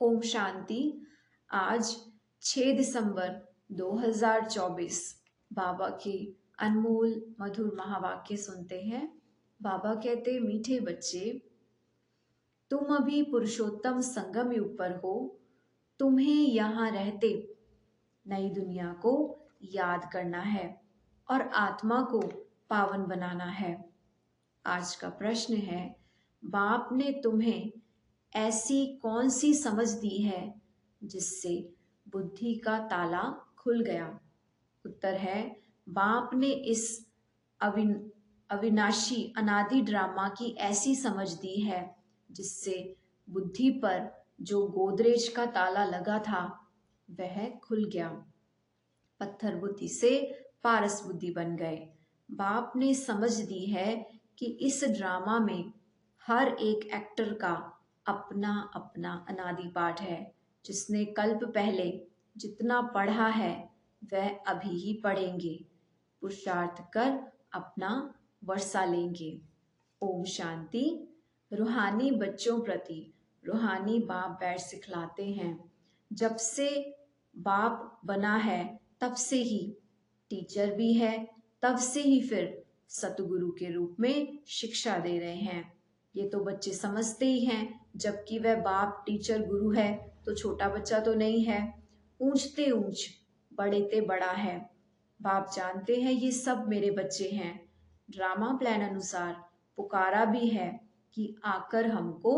ओम शांति। आज 6 दिसंबर 2024 बाबा के अनमोल मधुर महावाक्य सुनते हैं। बाबा कहते, मीठे बच्चे, तुम अभी पुरुषोत्तम संगम युग पर हो। तुम्हें यहाँ रहते नई दुनिया को याद करना है और आत्मा को पावन बनाना है। आज का प्रश्न है, बाप ने तुम्हें ऐसी कौन सी समझ दी है जिससे बुद्धि का ताला खुल गया? उत्तर है, बाप ने इस अविनाशी अनादि ड्रामा की ऐसी समझ दी है जिससे बुद्धि पर जो गोदरेज का ताला लगा था वह खुल गया। पत्थर बुद्धि से पारस बुद्धि बन गए। बाप ने समझ दी है कि इस ड्रामा में हर एक एक्टर का अपना अपना अनादि पाठ है। जिसने कल्प पहले जितना पढ़ा है वह अभी ही पढ़ेंगे, पुरुषार्थ कर अपना वर्षा लेंगे। ओम शांति। रूहानी बच्चों प्रति रूहानी बाप बैठ सिखलाते हैं। जब से बाप बना है तब से ही टीचर भी है, तब से ही फिर सतगुरु के रूप में शिक्षा दे रहे हैं। ये तो बच्चे समझते ही हैं, जबकि वह बाप टीचर गुरु है तो छोटा बच्चा तो नहीं है। ऊंचते ऊंच बड़ेते बड़ा है। बाप जानते हैं ये सब मेरे बच्चे हैं। ड्रामा प्लान अनुसार पुकारा भी है कि आकर हमको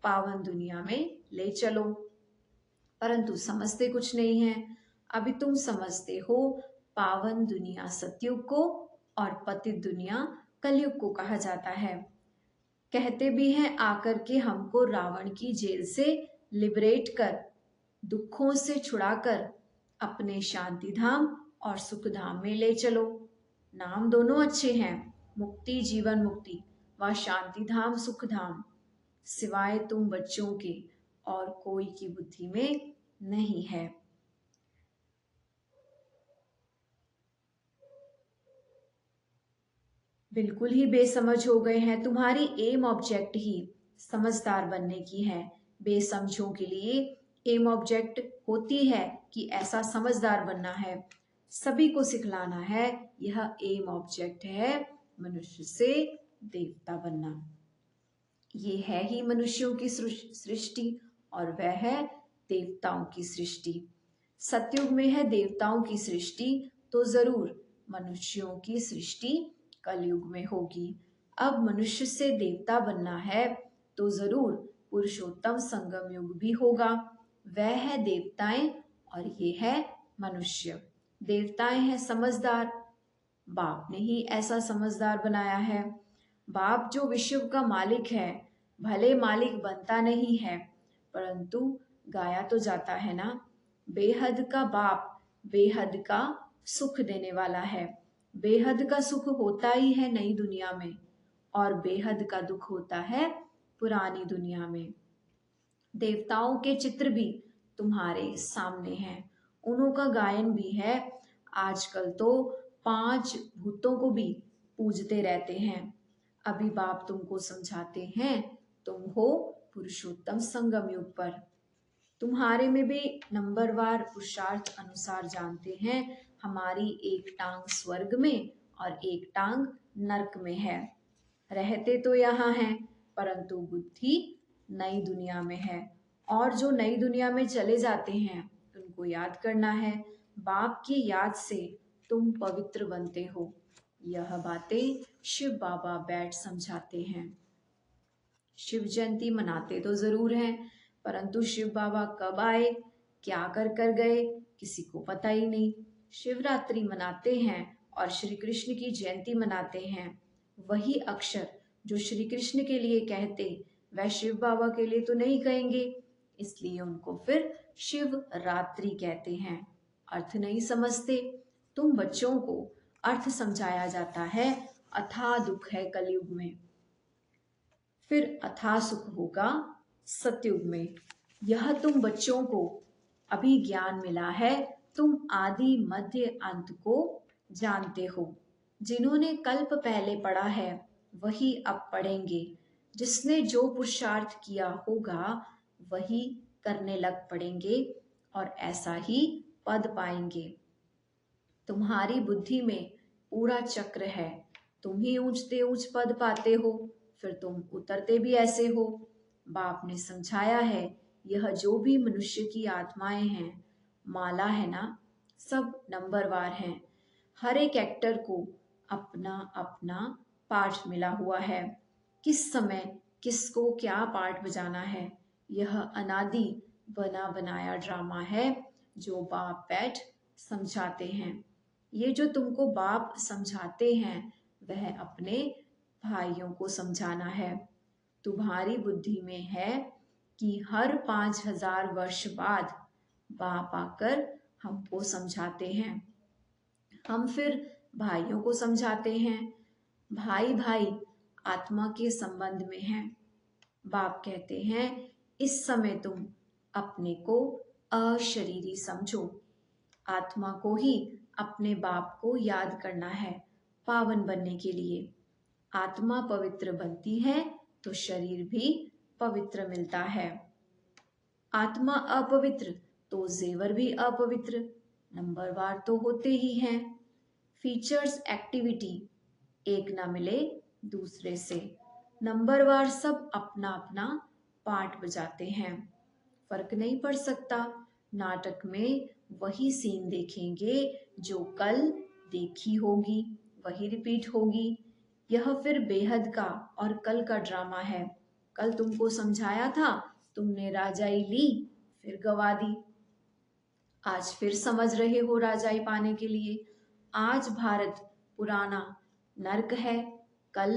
पावन दुनिया में ले चलो, परंतु समझते कुछ नहीं है। अभी तुम समझते हो पावन दुनिया सतयुग को और पतित दुनिया कलयुग को कहा जाता है। कहते भी हैं, आकर के हमको रावण की जेल से लिबरेट कर, दुखों से छुड़ाकर अपने शांति धाम और सुख धाम में ले चलो। नाम दोनों अच्छे हैं, मुक्ति जीवन मुक्ति व शांति धाम सुख धाम। सिवाय तुम बच्चों के और कोई की बुद्धि में नहीं है। बिल्कुल ही बेसमझ हो गए हैं। तुम्हारी एम ऑब्जेक्ट ही समझदार बनने की है। बेसमझों के लिए एम ऑब्जेक्ट होती है कि ऐसा समझदार बनना है, सभी को सिखलाना है। यह एम ऑब्जेक्ट है मनुष्य से देवता बनना। ये है ही मनुष्यों की सृष्टि और वह है देवताओं की सृष्टि। सतयुग में है देवताओं की सृष्टि, तो जरूर मनुष्यों की सृष्टि कलयुग में होगी। अब मनुष्य से देवता बनना है तो जरूर पुरुषोत्तम संगम युग भी होगा। वह है देवताएं और ये है मनुष्य। देवताएं हैं समझदार, बाप ने ही ऐसा समझदार बनाया है। बाप जो विश्व का मालिक है, भले मालिक बनता नहीं है परंतु गाया तो जाता है ना। बेहद का बाप बेहद का सुख देने वाला है। बेहद का सुख होता ही है नई दुनिया में और बेहद का दुख होता है पुरानी दुनिया में। देवताओं के चित्र भी तुम्हारे सामने हैं, उन्हों का गायन भी है। आजकल तो 5 भूतों को भी पूजते रहते हैं। अभी बाप तुमको समझाते हैं, तुम हो पुरुषोत्तम संगम युग पर। तुम्हारे में भी नंबरवार पुरुषार्थ अनुसार जानते हैं, हमारी एक टांग स्वर्ग में और एक टांग नरक में है। रहते तो यहाँ हैं परंतु बुद्धि नई दुनिया में है, और जो नई दुनिया में चले जाते हैं उनको याद करना है। बाप की याद से तुम पवित्र बनते हो। यह बातें शिव बाबा बैठ समझाते हैं। शिव जयंती मनाते तो जरूर हैं, परंतु शिव बाबा कब आए, क्या कर गए, किसी को पता ही नहीं। शिवरात्रि मनाते हैं और श्री कृष्ण की जयंती मनाते हैं। वही अक्षर जो श्री कृष्ण के लिए कहते वह शिव बाबा के लिए तो नहीं कहेंगे, इसलिए उनको फिर शिव रात्रि कहते हैं। अर्थ नहीं समझते। तुम बच्चों को अर्थ समझाया जाता है। अथाह दुख है कलयुग में, फिर अथाह सुख होगा सतयुग में। यह तुम बच्चों को अभी ज्ञान मिला है। तुम आदि मध्य अंत को जानते हो। जिन्होंने कल्प पहले पढ़ा है वही अब पढ़ेंगे। जिसने जो पुरुषार्थ किया होगा वही करने लग पड़ेंगे और ऐसा ही पद पाएंगे। तुम्हारी बुद्धि में पूरा चक्र है, तुम ही ऊंचते ऊंच पद पाते हो, फिर तुम उतरते भी ऐसे हो। बाप ने समझाया है, यह जो भी मनुष्य की आत्माएं हैं, माला है ना, सब नंबरवार हैं। हर एक एक्टर को अपना अपना पार्ट मिला हुआ है। किस समय किसको क्या पार्ट बजाना है, यह अनादि बना बनाया ड्रामा है जो बाप बैठ समझाते हैं। ये जो तुमको बाप समझाते हैं वह अपने भाइयों को समझाना है। तुम्हारी बुद्धि में है कि हर 5,000 वर्ष बाद बाप आकर हमको समझाते हैं। हम फिर भाइयों को समझाते हैं। भाई भाई आत्मा के संबंध में हैं। बाप कहते हैं, इस समय तुम अपने को अशरीरी समझो। आत्मा को ही अपने बाप को याद करना है पावन बनने के लिए। आत्मा पवित्र बनती है तो शरीर भी पवित्र मिलता है। आत्मा अपवित्र तो जेवर भी अपवित्र, नंबरवार तो होते ही हैं। फीचर्स एक्टिविटी एक ना मिले दूसरे से, नंबरवार सब अपना अपना पार्ट बजाते हैं। फर्क नहीं पड़ सकता। नाटक में वही सीन देखेंगे जो कल देखी होगी, वही रिपीट होगी। यह फिर बेहद का और कल का ड्रामा है। कल तुमको समझाया था, तुमने राजाई ली, फिर गवा दी। आज फिर समझ रहे हो राजाई पाने के लिए। आज भारत पुराना नर्क है, कल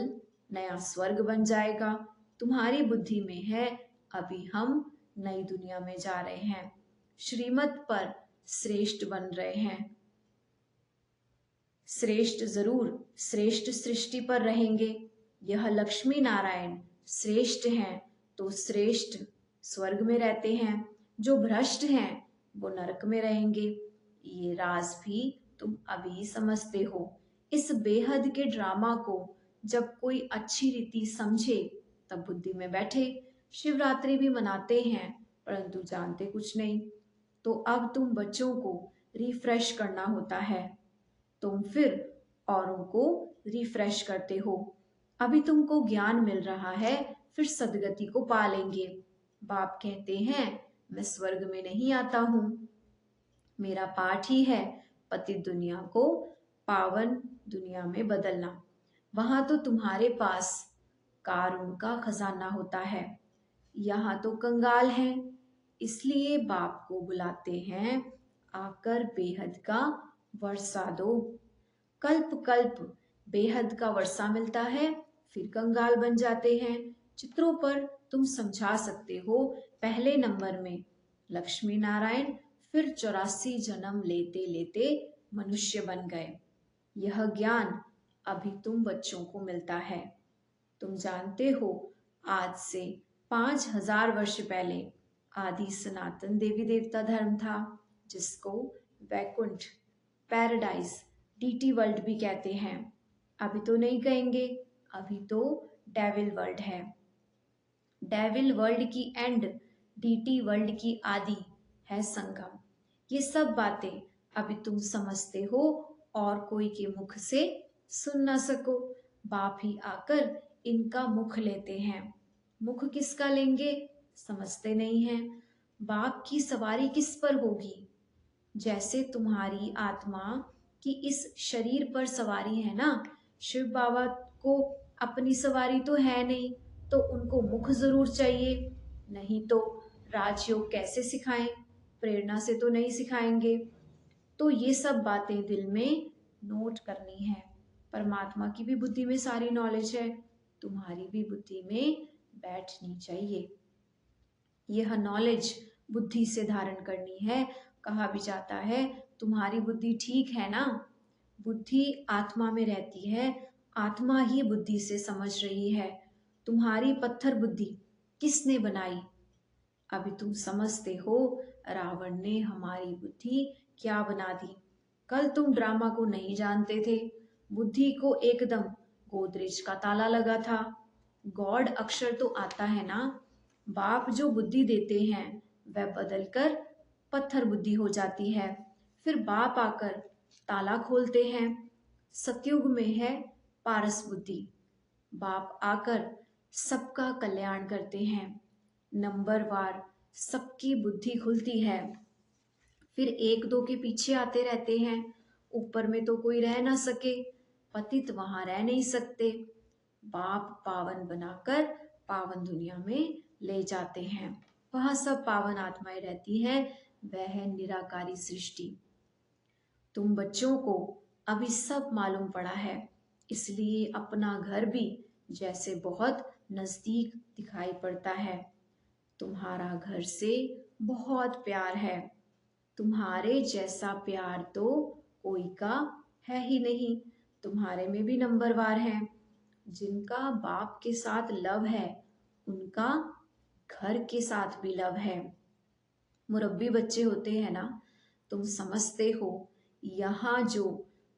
नया स्वर्ग बन जाएगा। तुम्हारी बुद्धि में है अभी हम नई दुनिया में जा रहे हैं, श्रीमत पर श्रेष्ठ बन रहे हैं। श्रेष्ठ जरूर श्रेष्ठ सृष्टि पर रहेंगे। यह लक्ष्मी नारायण श्रेष्ठ हैं तो श्रेष्ठ स्वर्ग में रहते हैं। जो भ्रष्ट हैं वो नरक में रहेंगे। ये राज भी तुम अभी समझते हो। इस बेहद के ड्रामा को जब कोई अच्छी रीति समझे तब बुद्धि में बैठे। शिवरात्रि भी मनाते हैं परंतु जानते कुछ नहीं। तो अब तुम बच्चों को रिफ्रेश करना होता है, तुम फिर औरों को रिफ्रेश करते हो। अभी तुमको ज्ञान मिल रहा है, फिर सदगति को पा लेंगे। बाप कहते हैं, मैं स्वर्ग में नहीं आता हूं, मेरा पाठ ही है पतित दुनिया को पावन दुनिया में बदलना। वहां तो तुम्हारे पास कारुण का खजाना होता है, यहाँ तो कंगाल हैं। इसलिए बाप को बुलाते हैं, आकर बेहद का वर्षा दो। कल्प कल्प बेहद का वर्षा मिलता है, फिर कंगाल बन जाते हैं। चित्रों पर तुम समझा सकते हो। पहले नंबर में लक्ष्मी नारायण, फिर 84 जन्म लेते लेते मनुष्य बन गए। यह ज्ञान अभी तुम बच्चों को मिलता है। तुम जानते हो आज से 5,000 वर्ष पहले आदि सनातन देवी देवता धर्म था, जिसको वैकुंठ पैराडाइज डीटी वर्ल्ड भी कहते हैं। अभी तो नहीं कहेंगे, अभी तो डेविल वर्ल्ड है। डेविल वर्ल्ड की एंड, डीटी वर्ल्ड की आदि है संगम। ये सब बातें अभी तुम समझते हो और कोई के मुख से सुन ना सको। बाप ही आकर इनका मुख लेते हैं। मुख किसका लेंगे समझते नहीं हैं। बाप की सवारी किस पर होगी? जैसे तुम्हारी आत्मा की इस शरीर पर सवारी है ना, शिव बाबा को अपनी सवारी तो है नहीं, तो उनको मुख जरूर चाहिए। नहीं तो राजयोग कैसे सिखाएं? प्रेरणा से तो नहीं सिखाएंगे। तो ये सब बातें दिल में नोट करनी है। परमात्मा की भी बुद्धि में सारी नॉलेज है, तुम्हारी भी बुद्धि में बैठनी चाहिए। यह नॉलेज बुद्धि से धारण करनी है। कहा भी जाता है, तुम्हारी बुद्धि ठीक है ना? बुद्धि आत्मा में रहती है, आत्मा ही बुद्धि से समझ रही है। तुम्हारी पत्थर बुद्धि किसने बनाई? अभी तुम समझते हो, रावण ने हमारी बुद्धि क्या बना दी। कल तुम ड्रामा को नहीं जानते थे, बुद्धि को एकदम गोदरेज का ताला लगा था। गॉड अक्षर तो आता है ना। बाप जो बुद्धि देते हैं वह बदलकर पत्थर बुद्धि हो जाती है। फिर बाप आकर ताला खोलते हैं। सतयुग में है पारस बुद्धि। बाप आकर सबका कल्याण करते हैं। नंबरवार सबकी बुद्धि खुलती है। फिर एक दो के पीछे आते रहते हैं। ऊपर में तो कोई रह ना सके, पतित वहां रह नहीं सकते। बाप पावन बनाकर पावन दुनिया में ले जाते हैं। वहां सब पावन आत्माएं रहती हैं। वह है निराकारी सृष्टि। तुम बच्चों को अभी सब मालूम पड़ा है, इसलिए अपना घर भी जैसे बहुत नजदीक दिखाई पड़ता है। तुम्हारा घर से बहुत प्यार है। तुम्हारे जैसा प्यार तो कोई का है ही नहीं। तुम्हारे में भी नंबरवार हैं। जिनका बाप के साथ लव है, उनका घर के साथ भी लव है। मुरब्बी बच्चे होते हैं ना, तुम समझते हो, यहाँ जो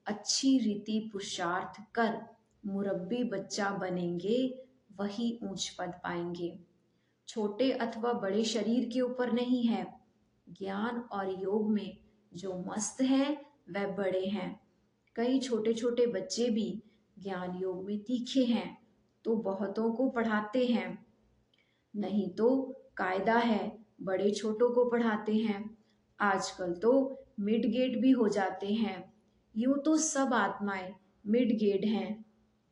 अच्छी रीति पुरुषार्थ कर मुरब्बी बच्चा बनेंगे वही ऊंच पद पाएंगे। छोटे अथवा बड़े शरीर के ऊपर नहीं है। ज्ञान और योग में जो मस्त हैं वह बड़े हैं। कई छोटे छोटे बच्चे भी ज्ञान योग में तीखे हैं तो बहुतों को पढ़ाते हैं। नहीं तो कायदा है बड़े छोटों को पढ़ाते हैं। आजकल तो मिड गेट भी हो जाते हैं। यूं तो सब आत्माएं मिड गेट हैं।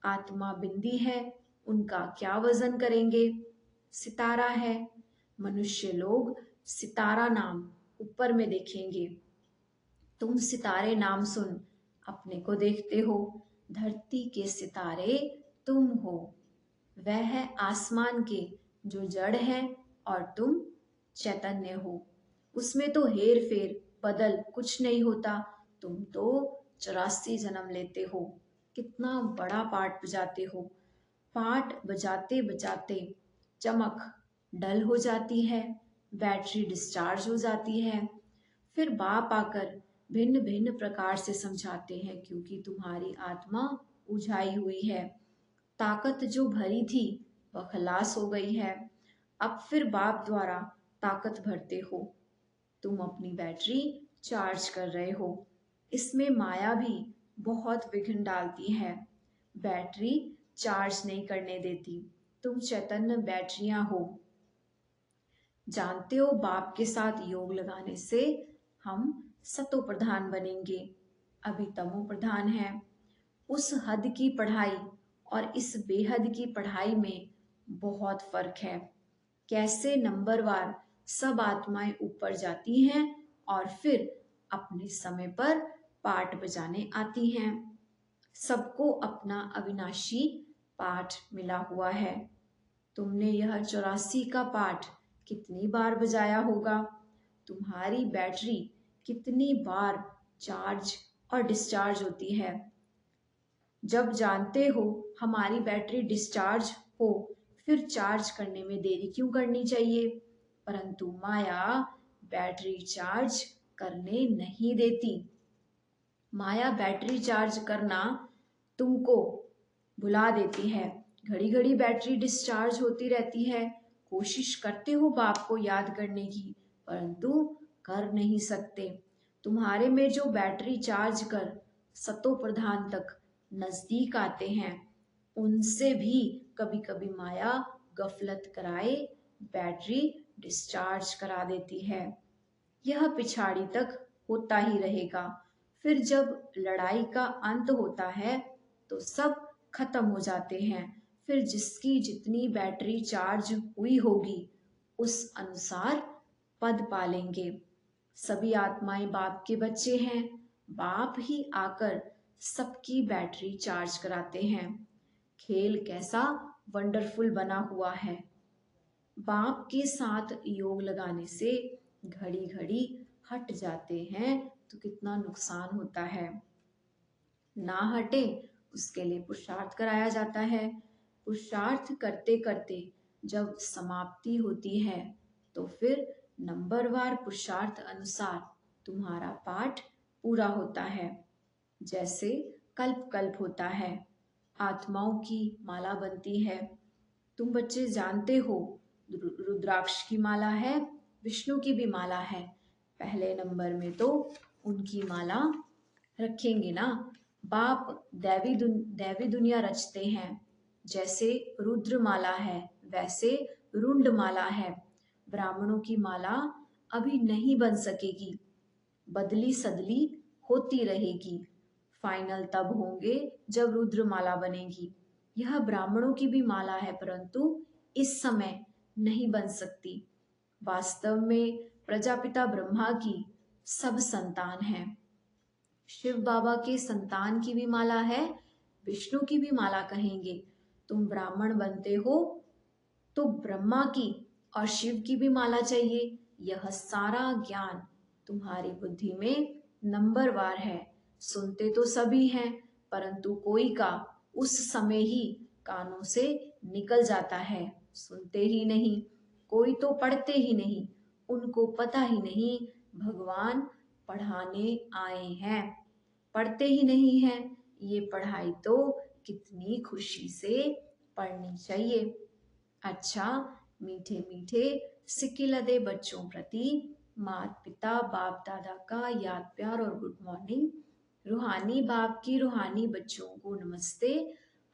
आत्मा बिंदी है, उनका क्या वजन करेंगे। सितारा है, मनुष्य लोग सितारा नाम ऊपर में देखेंगे। तुम सितारे नाम सुन अपने को देखते हो। धरती के सितारे तुम हो। वह है आसमान के जो जड़ है और तुम चैतन्य हो। उसमें तो हेर फेर बदल कुछ नहीं होता। तुम तो 84 जन्म लेते हो। कितना बड़ा पाठ बजाते हो। पाठ बजाते बजाते चमक डल हो जाती है, बैटरी डिस्चार्ज हो जाती है। फिर बाप आकर भिन्न भिन्न प्रकार से समझाते हैं, क्योंकि तुम्हारी आत्मा उझाई हुई है। ताकत जो भरी थी वह खलास हो गई है। अब फिर बाप द्वारा ताकत भरते हो। तुम अपनी बैटरी चार्ज कर रहे हो। इसमें माया भी बहुत विघ्न डालती है। बैटरी चार्ज नहीं करने देती। तुम चैतन्य बैटरियां हो। जानते हो बाप के साथ योग लगाने से हम सतो प्रधान बनेंगे। अभी तमो प्रधान है। उस हद की पढ़ाई और इस बेहद की पढ़ाई में बहुत फर्क है। कैसे नंबरवार सब आत्माएं ऊपर जाती हैं और फिर अपने समय पर पाठ बजाने आती हैं। सबको अपना अविनाशी पाठ मिला हुआ है। तुमने यह 84 का पाठ कितनी बार बजाया होगा। तुम्हारी बैटरी कितनी बार चार्ज और डिस्चार्ज होती है। जब जानते हो हमारी बैटरी डिस्चार्ज हो, फिर चार्ज करने में देरी क्यों करनी चाहिए। परंतु माया बैटरी चार्ज करने नहीं देती। माया बैटरी चार्ज करना तुमको भुला देती है। घड़ी घड़ी बैटरी डिस्चार्ज होती रहती है। कोशिश करते हो बाप को याद करने की, परंतु कर नहीं सकते। तुम्हारे में जो बैटरी चार्ज कर सतो प्रधान तक नजदीक आते हैं, उनसे भी कभी कभी माया गफलत कराए बैटरी डिस्चार्ज करा देती है। यह पिछाड़ी तक होता ही रहेगा। फिर जब लड़ाई का अंत होता है तो सब खत्म हो जाते हैं। फिर जिसकी जितनी बैटरी चार्ज हुई होगी उस अनुसार पद पालेंगे। सभी आत्माएं बाप के बच्चे हैं। बाप ही आकर सबकी बैटरी चार्ज कराते हैं। खेल कैसा वंडरफुल बना हुआ है। बाप के साथ योग लगाने से घड़ी घड़ी हट जाते हैं तो कितना नुकसान होता है। ना हटे उसके लिए पुरुषार्थ कराया जाता है। पुरुषार्थ करते करते जब समाप्ति होती है तो फिर नंबरवार पुरुषार्थ अनुसार तुम्हारा पाठ पूरा होता है। जैसे कल्प कल्प होता है, आत्माओं की माला बनती है। तुम बच्चे जानते हो रुद्राक्ष की माला है विष्णु की भी माला है। पहले नंबर में तो उनकी माला रखेंगे ना। बाप दैवी दुनिया रचते हैं। जैसे रुद्र माला है वैसे रुंड माला है। ब्राह्मणों की माला अभी नहीं बन सकेगी, बदली सदली होती रहेगी। फाइनल तब होंगे जब रुद्रमाला बनेगी। यह ब्राह्मणों की भी माला है परंतु इस समय नहीं बन सकती। वास्तव में प्रजापिता ब्रह्मा की सब संतान हैं। शिव बाबा के संतान की भी माला है, विष्णु की भी माला कहेंगे। तुम ब्राह्मण बनते हो तो ब्रह्मा की और शिव की भी माला चाहिए। यह सारा ज्ञान तुम्हारी बुद्धि में नंबरवार है। सुनते तो सभी हैं परंतु कोई का उस समय ही कानों से निकल जाता है, सुनते ही नहीं। कोई तो पढ़ते ही नहीं, उनको पता ही नहीं भगवान पढ़ाने आए हैं। पढ़ते ही नहीं हैं। ये पढ़ाई तो कितनी खुशी से पढ़नी चाहिए। अच्छा, मीठे मीठे सिक्के लदे बच्चों प्रति माता पिता बाप दादा का याद प्यार और गुड मॉर्निंग। रूहानी बाप की रूहानी बच्चों को नमस्ते।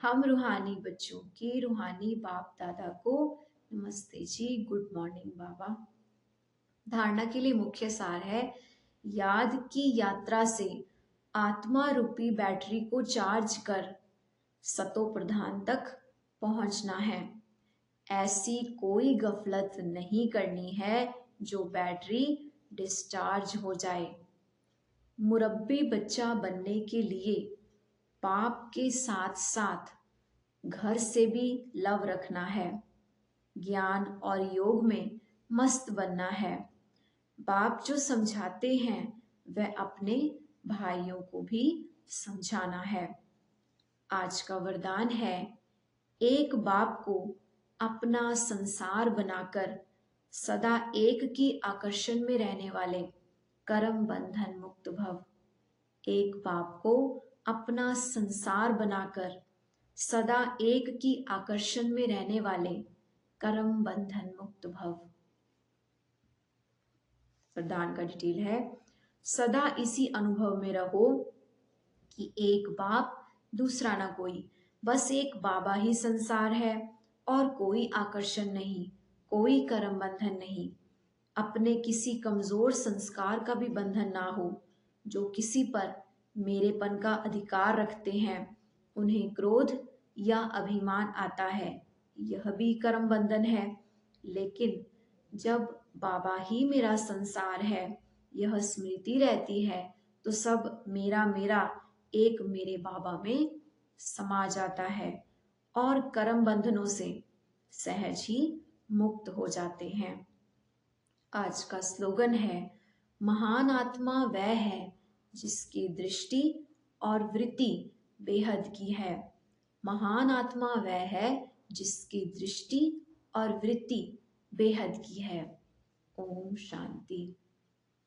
हम रूहानी बच्चों की रूहानी बाप दादा को नमस्ते जी, गुड मॉर्निंग बाबा। धारणा के लिए मुख्य सार है, याद की यात्रा से आत्मा रूपी बैटरी को चार्ज कर सतो प्रधान तक पहुंचना है। ऐसी कोई गफलत नहीं करनी है जो बैटरी डिस्चार्ज हो जाए। मुरब्बी बच्चा बनने के लिए पाप के साथ साथ घर से भी लव रखना है। ज्ञान और योग में मस्त बनना है। बाप जो समझाते हैं वह अपने भाइयों को भी समझाना है। आज का वरदान है, एक बाप को अपना संसार बनाकर सदा एक की आकर्षण में रहने वाले कर्म बंधन मुक्त भव। एक बाप को अपना संसार बनाकर सदा एक की आकर्षण में रहने वाले कर्म बंधन मुक्त भव। वरदान का डिटेल है, सदा इसी अनुभव में रहो कि एक बाप दूसरा ना कोई, बस एक बाबा ही संसार है और कोई आकर्षण नहीं, कोई कर्म बंधन नहीं। अपने किसी कमजोर संस्कार का भी बंधन ना हो। जो किसी पर मेरेपन का अधिकार रखते हैं उन्हें क्रोध या अभिमान आता है, यह भी कर्म बंधन है। लेकिन जब बाबा ही मेरा संसार है, यह स्मृति रहती है तो सब मेरा मेरा एक मेरे बाबा में समा जाता है और कर्म बंधनों से सहज ही मुक्त हो जाते हैं। आज का स्लोगन है, महान आत्मा वह है जिसकी दृष्टि और वृत्ति बेहद की है। महान आत्मा वह है जिसकी दृष्टि और वृत्ति बेहद की है। ओम शांति।